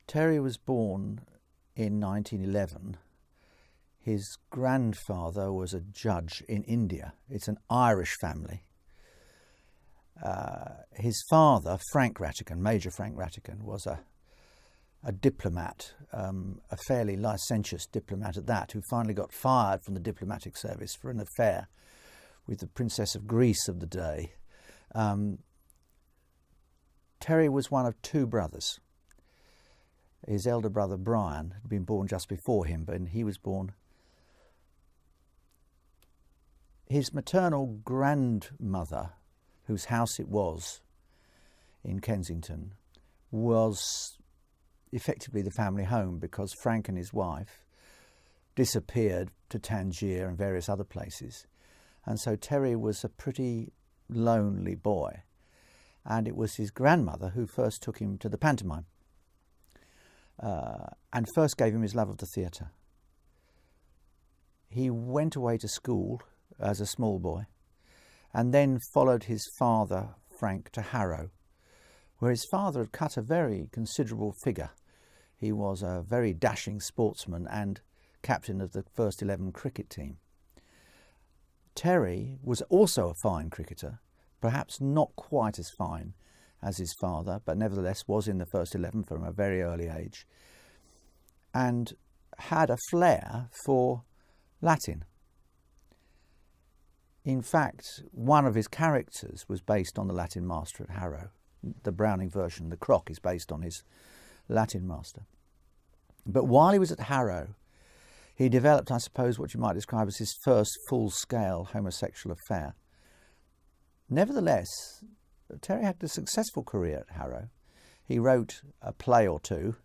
Terry was born in 1911. His grandfather was a judge in India. It's an Irish family. His father, Frank Rattigan, Major Frank Rattigan, was a diplomat, a fairly licentious diplomat at that, who finally got fired from the diplomatic service for an affair with the Princess of Greece of the day. Terry was one of two brothers. His elder brother Brian had been born just before him, but he was born. His maternal grandmother, whose house it was in Kensington, was effectively the family home, because Frank and his wife disappeared to Tangier and various other places. And so Terry was a pretty lonely boy. And it was his grandmother who first took him to the pantomime and first gave him his love of the theatre. He went away to school as a small boy and then followed his father, Frank, to Harrow, where his father had cut a very considerable figure. He was a very dashing sportsman and captain of the first 11 cricket team. Terry was also a fine cricketer, perhaps not quite as fine as his father, but nevertheless was in the first 11 from a very early age, and had a flair for Latin. In fact, one of his characters was based on the Latin master at Harrow. The Browning version, the Croc, is based on his Latin master. But while he was at Harrow, he developed, I suppose, what you might describe as his first full-scale homosexual affair. Nevertheless, Terry had a successful career at Harrow. He wrote a play or two.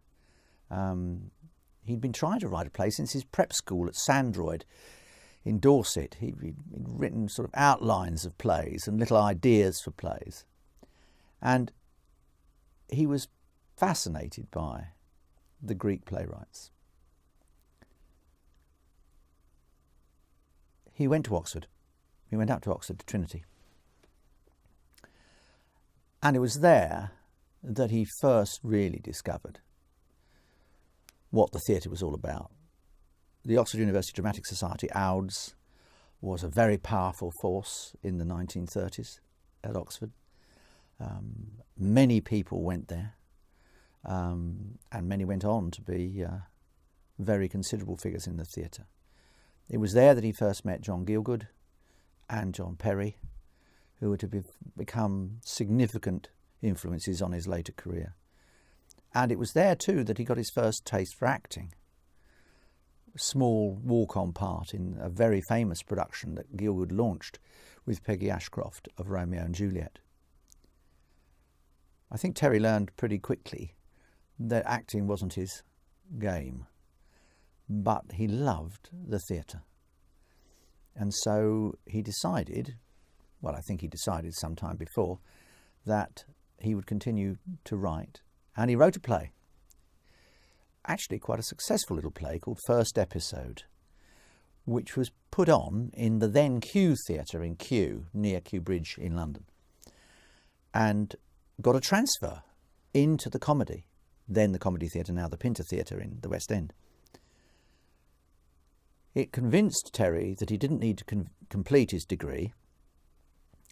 He'd been trying to write a play since his prep school at Sandroyd in Dorset. He'd written sort of outlines of plays and little ideas for plays. And he was fascinated by the Greek playwrights. He went to Oxford. He went up to Oxford, to Trinity. And it was there that he first really discovered what the theatre was all about. The Oxford University Dramatic Society, OUDS, was a very powerful force in the 1930s at Oxford. Many people went there, and many went on to be very considerable figures in the theatre. It was there that he first met John Gielgud and John Perry, who were to become significant influences on his later career. And it was there too that he got his first taste for acting. A small walk-on part in a very famous production that Gielgud launched with Peggy Ashcroft of Romeo and Juliet. I think Terry learned pretty quickly that acting wasn't his game, but he loved the theatre. And so he decided, well, I think he decided some time before, that he would continue to write. And he wrote a play, actually quite a successful little play called First Episode, which was put on in the then Kew Theatre in Kew, near Kew Bridge in London, and got a transfer into the Comedy, then the Comedy Theatre, now the Pinter Theatre in the West End. It convinced Terry that he didn't need to complete his degree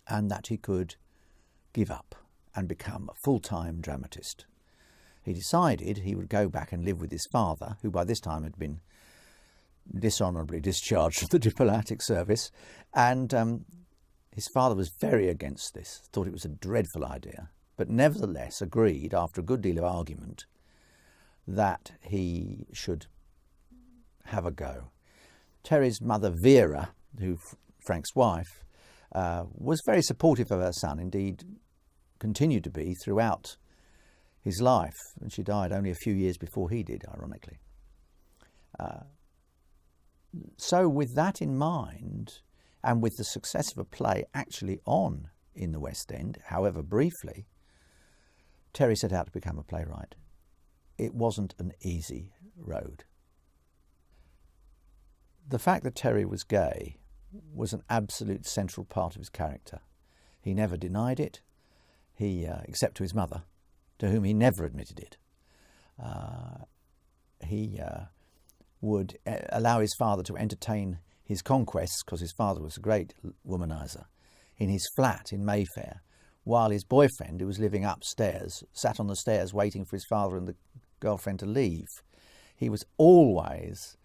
and that he could give up and become a full-time dramatist. He decided he would go back and live with his father, who by this time had been dishonourably discharged from the diplomatic service, and his father was very against this, thought it was a dreadful idea, but nevertheless agreed, after a good deal of argument, that he should have a go. Terry's mother, Vera, who Frank's wife, was very supportive of her son, indeed continued to be throughout his life, and she died only a few years before he did, ironically. So with that in mind, and with the success of a play actually on in the West End, however briefly, Terry set out to become a playwright. It wasn't an easy road. The fact that Terry was gay was an absolute central part of his character. He never denied it, except to his mother, to whom he never admitted it. He would allow his father to entertain his conquests, because his father was a great womanizer, in his flat in Mayfair, while his boyfriend, who was living upstairs, sat on the stairs waiting for his father and the girlfriend to leave. He was always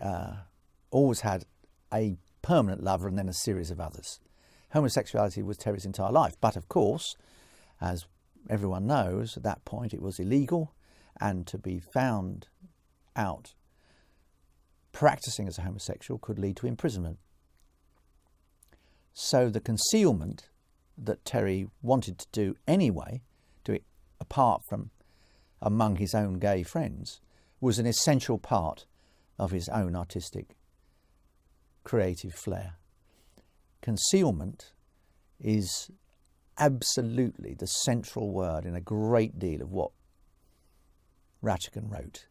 had a permanent lover and then a series of others. Homosexuality was Terry's entire life, but of course, as everyone knows, at that point it was illegal, and to be found out practicing as a homosexual could lead to imprisonment. So the concealment that Terry wanted to do anyway, do it apart from among his own gay friends, was an essential part of his own artistic, creative flair. Concealment is absolutely the central word in a great deal of what Rattigan wrote.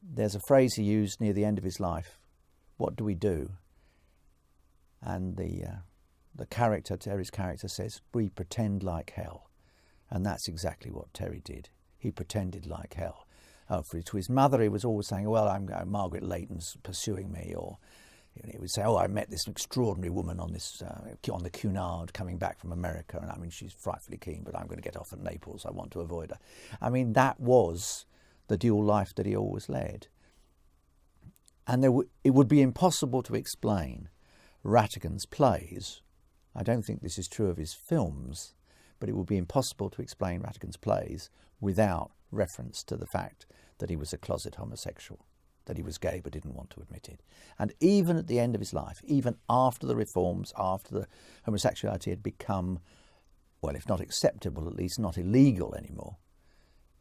There's a phrase he used near the end of his life: "What do we do?" And the character, Terry's character, says, "We pretend like hell." And that's exactly what Terry did. He pretended like hell. To his mother, he was always saying, "Well, Margaret Leighton's pursuing me," or he would say, "Oh, I met this extraordinary woman on the Cunard coming back from America, and I mean, she's frightfully keen, but I'm going to get off at Naples. I want to avoid her." I mean, that was the dual life that he always led. And it would be impossible to explain Rattigan's plays. I don't think this is true of his films, but it would be impossible to explain Rattigan's plays without reference to the fact that he was a closet homosexual, that he was gay but didn't want to admit it. And even at the end of his life, even after the reforms, after the homosexuality had become, well, if not acceptable, at least not illegal anymore,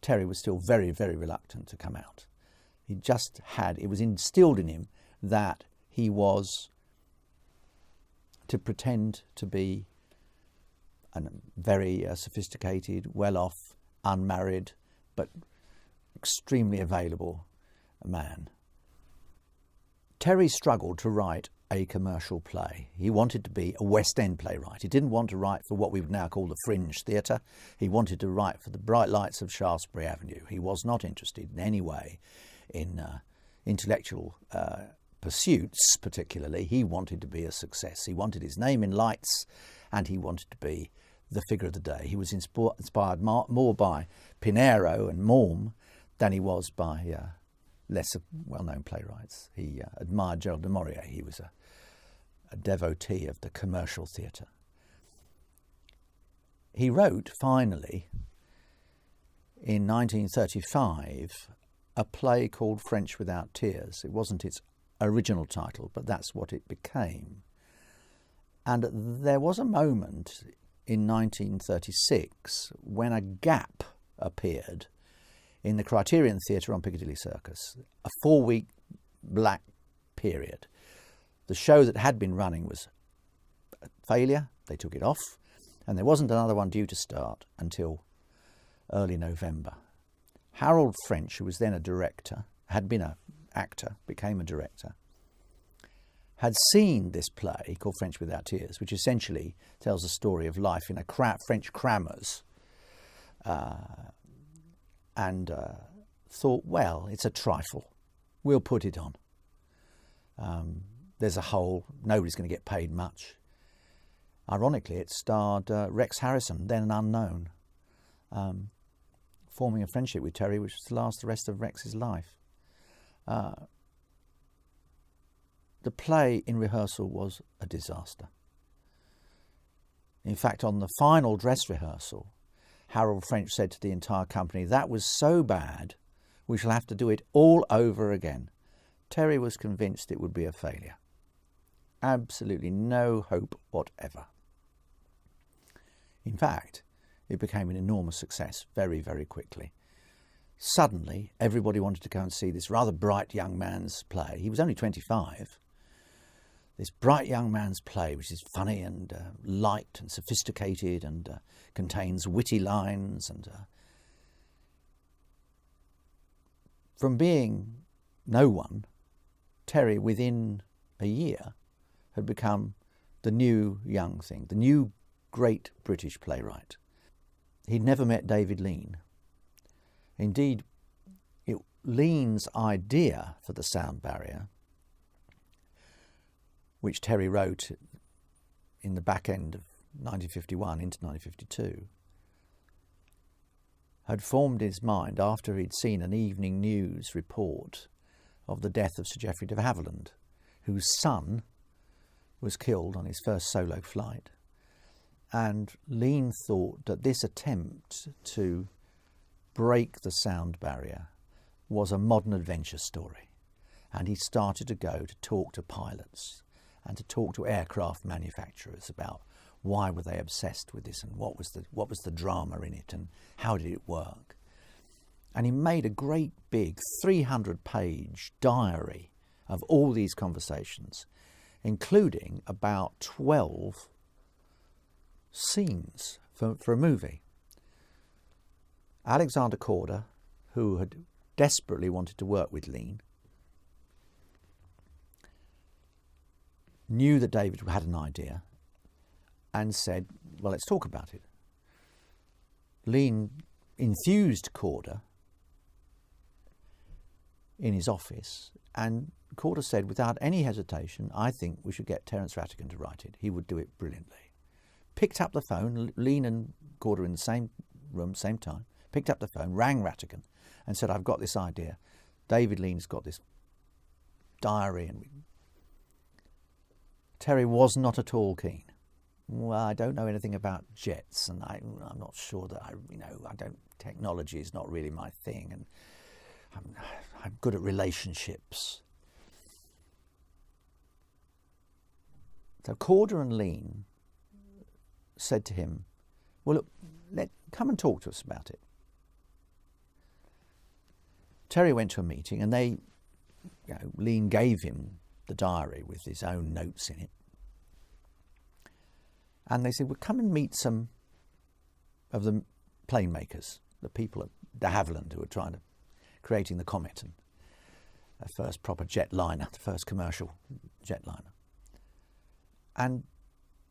Terry was still very, very reluctant to come out. It was instilled in him that he was to pretend to be a very sophisticated, well-off, unmarried, but extremely available man. Terry struggled to write a commercial play. He wanted to be a West End playwright. He didn't want to write for what we would now call the fringe theatre. He wanted to write for the bright lights of Shaftesbury Avenue. He was not interested in any way in intellectual pursuits, particularly. He wanted to be a success. He wanted his name in lights, and he wanted to be the figure of the day. He was inspired more by Pinero and Maugham than he was by less well-known playwrights. He admired Gerald de Maurier. He was a devotee of the commercial theatre. He wrote, finally, in 1935, a play called French Without Tears. It wasn't its original title, but that's what it became. And there was a moment in 1936 when a gap appeared in the Criterion Theatre on Piccadilly Circus, a 4-week black period. The show that had been running was a failure. They took it off, and there wasn't another one due to start until early November. Harold French, who was then a director, had been an actor, became a director, had seen this play called French Without Tears, which essentially tells the story of life in a French crammers, and thought, well, it's a trifle. We'll put it on. There's a hole. Nobody's going to get paid much. Ironically, it starred Rex Harrison, then an unknown, forming a friendship with Terry, which was to last the rest of Rex's life. The play in rehearsal was a disaster. In fact, on the final dress rehearsal, Harold French said to the entire company, "That was so bad, we shall have to do it all over again." Terry was convinced it would be a failure. Absolutely no hope whatever. In fact, it became an enormous success very, very quickly. Suddenly, everybody wanted to go and see this rather bright young man's play. He was only 25. This bright young man's play, which is funny and light and sophisticated and contains witty lines. And from being no one, Terry, within a year, had become the new young thing, the new great British playwright. He'd never met David Lean. Indeed, Lean's idea for the sound barrier, which Terry wrote in the back end of 1951 into 1952, had formed his mind after he'd seen an evening news report of the death of Sir Geoffrey de Havilland, whose son was killed on his first solo flight. And Lean thought that this attempt to break the sound barrier was a modern adventure story. And he started to go to talk to pilots and to talk to aircraft manufacturers about why were they obsessed with this and what was the drama in it and how did it work. And he made a great big 300-page diary of all these conversations, including about 12 scenes for a movie. Alexander Korda, who had desperately wanted to work with Lean, knew that David had an idea and said, well, let's talk about it. Lean enthused Korda in his office, and Korda said, without any hesitation, I think we should get Terence Rattigan to write it. He would do it brilliantly. Picked up the phone, Lean and Korda in the same room, same time, picked up the phone, rang Rattigan and said, I've got this idea. David Lean's got this diary. And Terry was not at all keen. Well, I don't know anything about jets, and I'm not sure that technology is not really my thing, and I'm good at relationships. So Korda and Lean said to him, well, look, come and talk to us about it. Terry went to a meeting, and Lean gave him the diary with his own notes in it. And they said, well, come and meet some of the plane makers, the people at de Havilland who were creating the Comet, and the first proper jetliner, the first commercial jetliner. And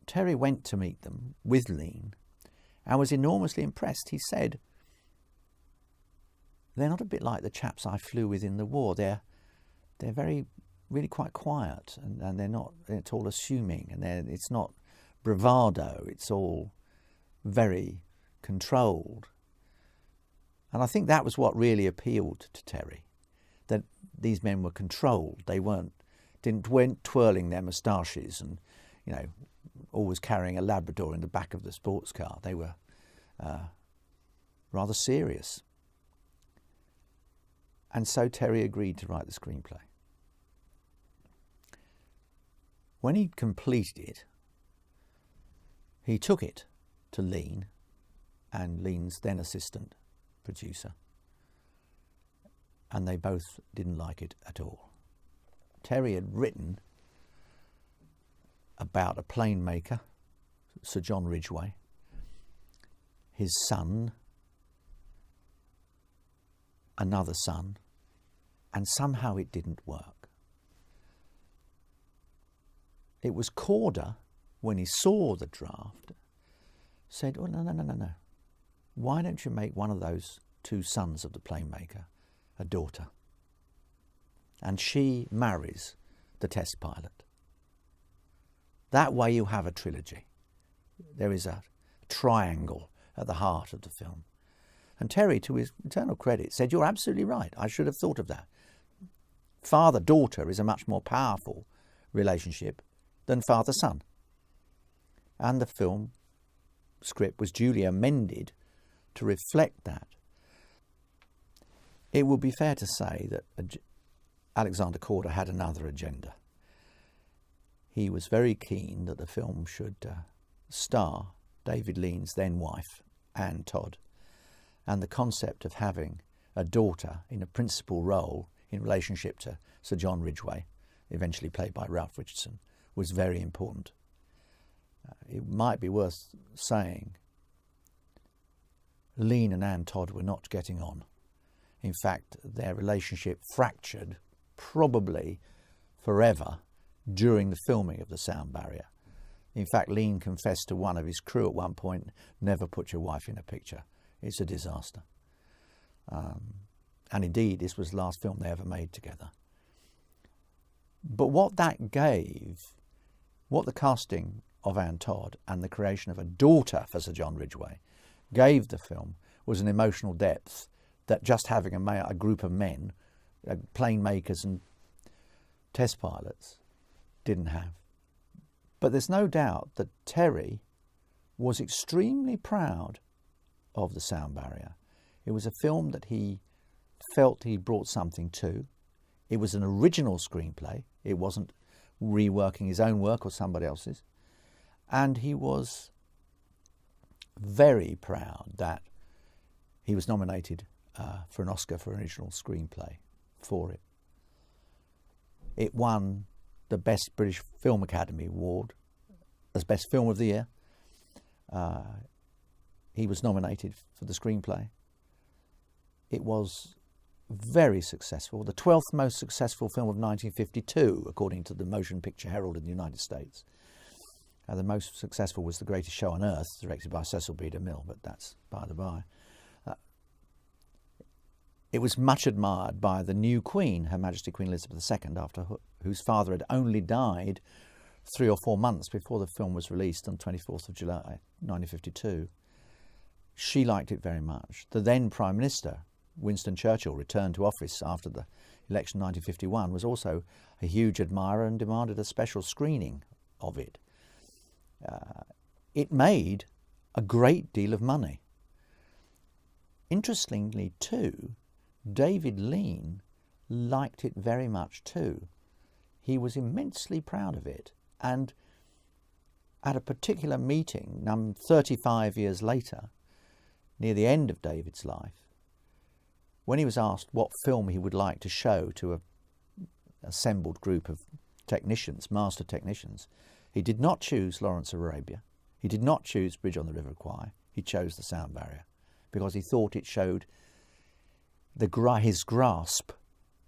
Terry went to meet them with Lean and was enormously impressed. He said, they're not a bit like the chaps I flew with in the war. They're really quite quiet, and they're not at all assuming, and it's not bravado, it's all very controlled. And I think that was what really appealed to Terry, that these men were controlled. They weren't twirling their moustaches and always carrying a Labrador in the back of the sports car. They were rather serious. And so Terry agreed to write the screenplay. When he'd completed it, he took it to Lean and Lean's then assistant producer, and they both didn't like it at all. Terry had written about a plane maker, Sir John Ridgway, his son, another son, and somehow it didn't work. It was Korda, when he saw the draft, said, oh, no. Why don't you make one of those two sons of the plane maker a daughter? And she marries the test pilot. That way you have a trilogy. There is a triangle at the heart of the film. And Terry, to his eternal credit, said, you're absolutely right. I should have thought of that. Father-daughter is a much more powerful relationship than father-son. And the film script was duly amended to reflect that. It would be fair to say that Alexander Korda had another agenda. He was very keen that the film should star David Lean's then wife, Anne Todd, and the concept of having a daughter in a principal role in relationship to Sir John Ridgway, eventually played by Ralph Richardson, was very important. It might be worth saying Lean and Anne Todd were not getting on. In fact, their relationship fractured, probably forever, during the filming of The Sound Barrier. In fact, Lean confessed to one of his crew at one point, never put your wife in a picture. It's a disaster. And indeed, this was the last film they ever made together. But what that gave, what the casting of Anne Todd and the creation of a daughter for Sir John Ridgway gave the film, was an emotional depth that just having a group of men, plane makers and test pilots, didn't have. But there's no doubt that Terry was extremely proud of The Sound Barrier. It was a film that he felt he brought something to. It was an original screenplay. It wasn't reworking his own work or somebody else's. And he was very proud that he was nominated for an Oscar for original screenplay for it. It won the Best British Film Academy Award as Best Film of the Year. He was nominated for the screenplay. It was very successful, the 12th most successful film of 1952, according to the Motion Picture Herald in the United States. The most successful was The Greatest Show on Earth, directed by Cecil B. DeMille, but that's by the by. It was much admired by the new Queen, Her Majesty Queen Elizabeth II, after whose father had only died 3 or 4 months before the film was released on 24th of July 1952. She liked it very much. The then Prime Minister, Winston Churchill, returned to office after the election in 1951, was also a huge admirer and demanded a special screening of it. It made a great deal of money. Interestingly too, David Lean liked it very much too. He was immensely proud of it, and at a particular meeting 35 years later, near the end of David's life, when he was asked what film he would like to show to an assembled group of technicians, master technicians, he did not choose Lawrence of Arabia. He did not choose Bridge on the River Kwai. He chose The Sound Barrier because he thought it showed his grasp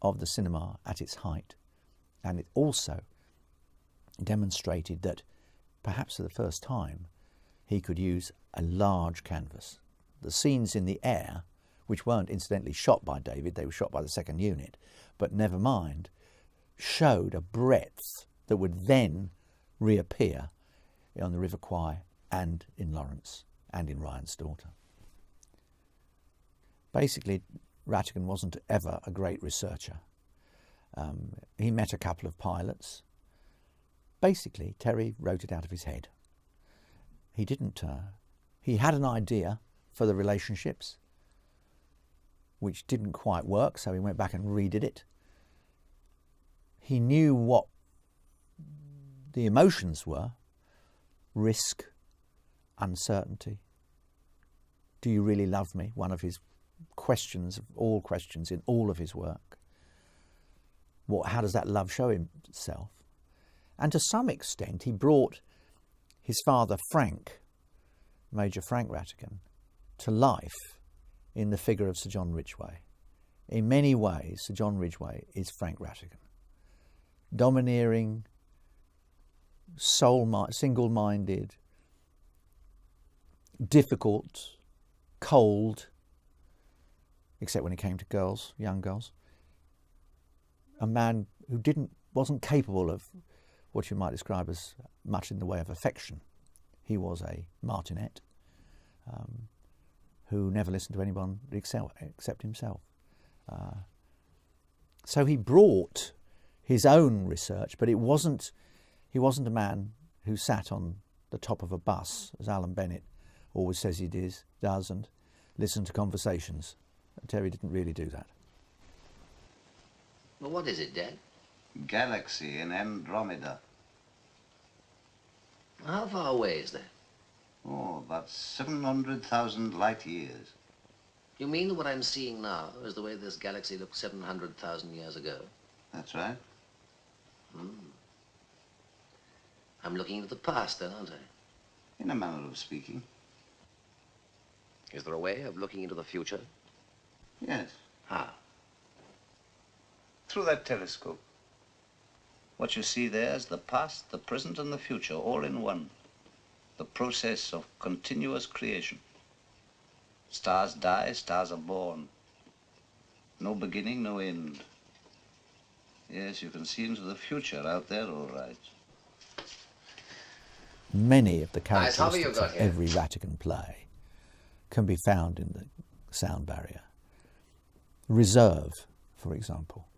of the cinema at its height. And it also demonstrated that perhaps for the first time he could use a large canvas. The scenes in the air, which weren't incidentally shot by David, they were shot by the second unit, but never mind, showed a breadth that would then reappear on the River Kwai and in Lawrence and in Ryan's Daughter. Basically, Rattigan wasn't ever a great researcher. He met a couple of pilots. Basically, Terry wrote it out of his head. He didn't. He had an idea for the relationships, which didn't quite work, so he went back and redid it. He knew what the emotions were: risk, uncertainty. Do you really love me? One of his questions, of all questions in all of his work. How does that love show itself? And to some extent, he brought his father, Frank, Major Frank Rattigan, to life in the figure of Sir John Ridgway. In many ways, Sir John Ridgway is Frank Rattigan. Domineering, single-minded, difficult, cold, except when it came to girls, young girls. A man who wasn't capable of what you might describe as much in the way of affection. He was a martinet who never listened to anyone except himself. So he brought his own research, but he wasn't a man who sat on the top of a bus, as Alan Bennett always says he does, and listened to conversations. Terry didn't really do that. Well, what is it, Dad? Galaxy in Andromeda. How far away is that? Oh, about 700,000 light years. You mean that what I'm seeing now is the way this galaxy looked 700,000 years ago? That's right. I'm looking into the past then, aren't I? In a manner of speaking. Is there a way of looking into the future? Yes. How? Through that telescope. What you see there is the past, the present, and the future, all in one. The process of continuous creation. Stars die, stars are born. No beginning, no end. Yes, you can see into the future out there, all right. Many of the Nice hobby you've characteristics got of here. every Rattigan play can be found in the sound barrier. Reserve, for example.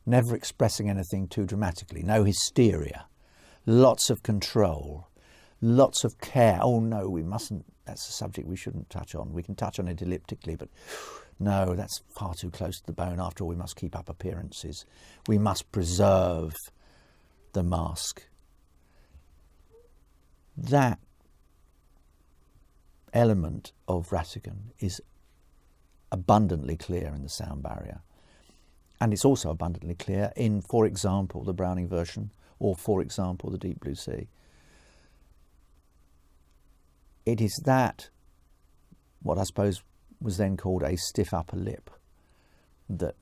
Never expressing anything too dramatically. No hysteria. Lots of control. Lots of care. Oh no, we mustn't. That's a subject we shouldn't touch on. We can touch on it elliptically, but no, that's far too close to the bone. After all, we must keep up appearances. We must preserve the mask. That element of Rattigan is abundantly clear in the sound barrier. And it's also abundantly clear in, for example, the Browning version, or, for example, the Deep Blue Sea. It is that, what I suppose was then called a stiff upper lip, that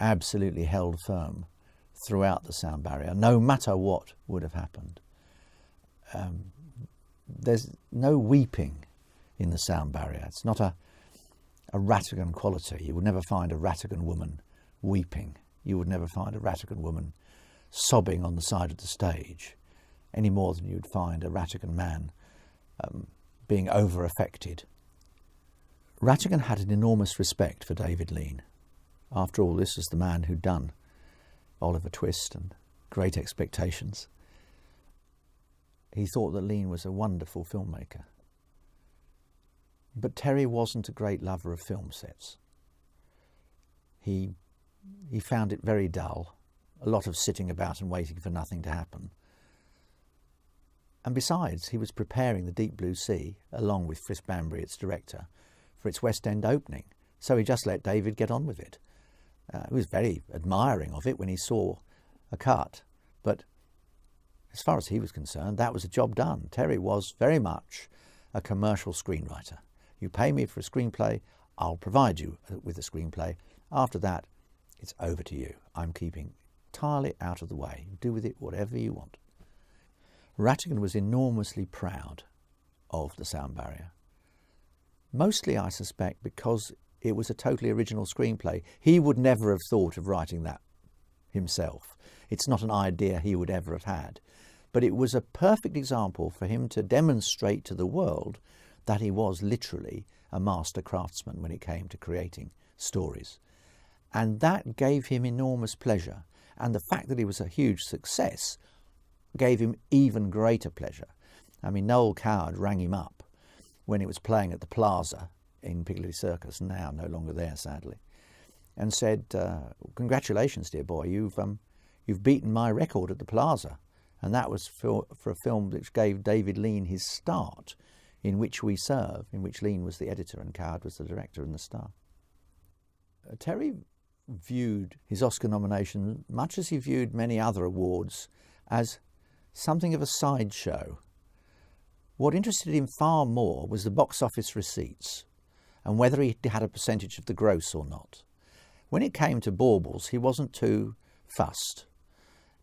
absolutely held firm throughout the sound barrier, no matter what would have happened. There's no weeping in the sound barrier. It's not a Rattigan quality. You would never find a Rattigan woman weeping. You would never find a Rattigan woman sobbing on the side of the stage, any more than you'd find a Rattigan man being over-affected. Rattigan had an enormous respect for David Lean. After all, this was the man who'd done Oliver Twist and Great Expectations. He thought that Lean was a wonderful filmmaker. But Terry wasn't a great lover of film sets. He found it very dull, a lot of sitting about and waiting for nothing to happen. And besides, he was preparing the Deep Blue Sea, along with Frisk Banbury, its director, for its West End opening. So he just let David get on with it. He was very admiring of it when he saw a cut. But as far as he was concerned, that was a job done. Terry was very much a commercial screenwriter. You pay me for a screenplay, I'll provide you with a screenplay. After that, it's over to you. I'm keeping entirely out of the way. Do with it whatever you want. Rattigan was enormously proud of the sound barrier. Mostly, I suspect, because it was a totally original screenplay. He would never have thought of writing that himself. It's not an idea he would ever have had. But it was a perfect example for him to demonstrate to the world that he was literally a master craftsman when it came to creating stories. And that gave him enormous pleasure. And the fact that he was a huge success gave him even greater pleasure. I mean, Noel Coward rang him up when it was playing at the Plaza in Piccadilly Circus, now no longer there, sadly, and said, congratulations, dear boy, you've beaten my record at the Plaza. And that was for a film which gave David Lean his start, In Which We Serve, in which Lean was the editor and Coward was the director and the star. Terry viewed his Oscar nomination, much as he viewed many other awards, as something of a sideshow. What interested him far more was the box office receipts and whether he had a percentage of the gross or not. When it came to baubles, he wasn't too fussed.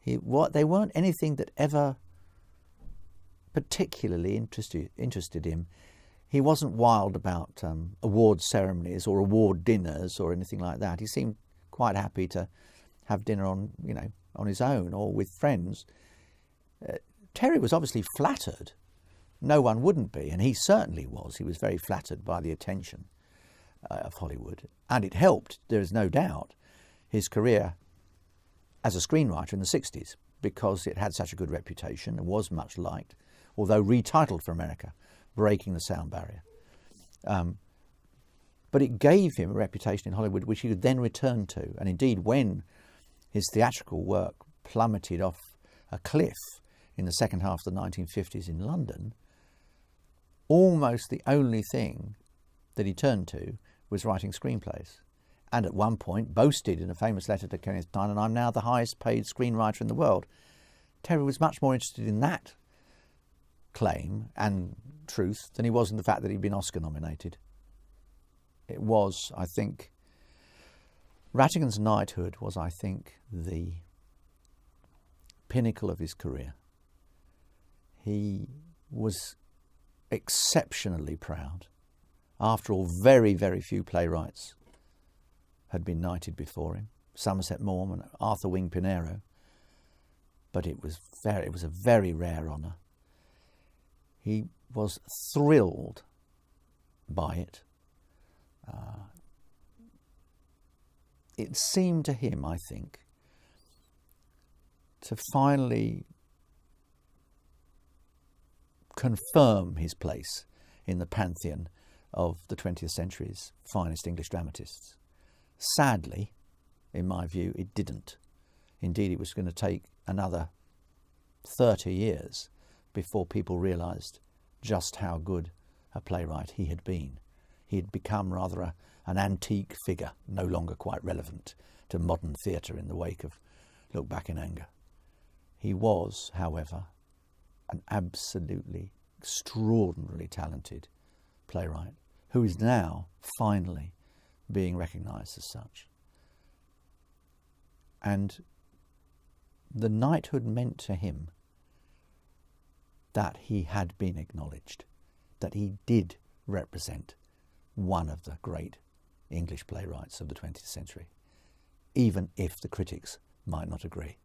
They weren't anything that ever particularly interested him. He wasn't wild about award ceremonies or award dinners or anything like that. He seemed quite happy to have dinner on his own or with friends. Terry was obviously flattered. No one wouldn't be, and he certainly was. He was very flattered by the attention of Hollywood, and it helped, there is no doubt, his career as a screenwriter in the 60s, because it had such a good reputation and was much liked, although retitled for America, Breaking the Sound Barrier. But it gave him a reputation in Hollywood which he could then return to. And indeed, when his theatrical work plummeted off a cliff in the second half of the 1950s in London, almost the only thing that he turned to was writing screenplays. And at one point boasted in a famous letter to Kenneth Tynan, I'm now the highest paid screenwriter in the world. Terry was much more interested in that claim and truth than he was in the fact that he'd been Oscar nominated. It was, I think, Rattigan's knighthood was, I think, the pinnacle of his career. He was exceptionally proud. After all, very, very few playwrights had been knighted before him, Somerset Maugham and Arthur Wing Pinero, but it was a very rare honour. He was thrilled by it. It seemed to him, I think, to finally confirm his place in the pantheon of the 20th century's finest English dramatists. Sadly, in my view, it didn't. Indeed, it was going to take another 30 years before people realised just how good a playwright he had been. He had become rather an antique figure, no longer quite relevant to modern theatre in the wake of Look Back in Anger. He was, however, an absolutely extraordinarily talented playwright who is now finally being recognised as such. And the knighthood meant to him that he had been acknowledged, that he did represent one of the great English playwrights of the 20th century, even if the critics might not agree.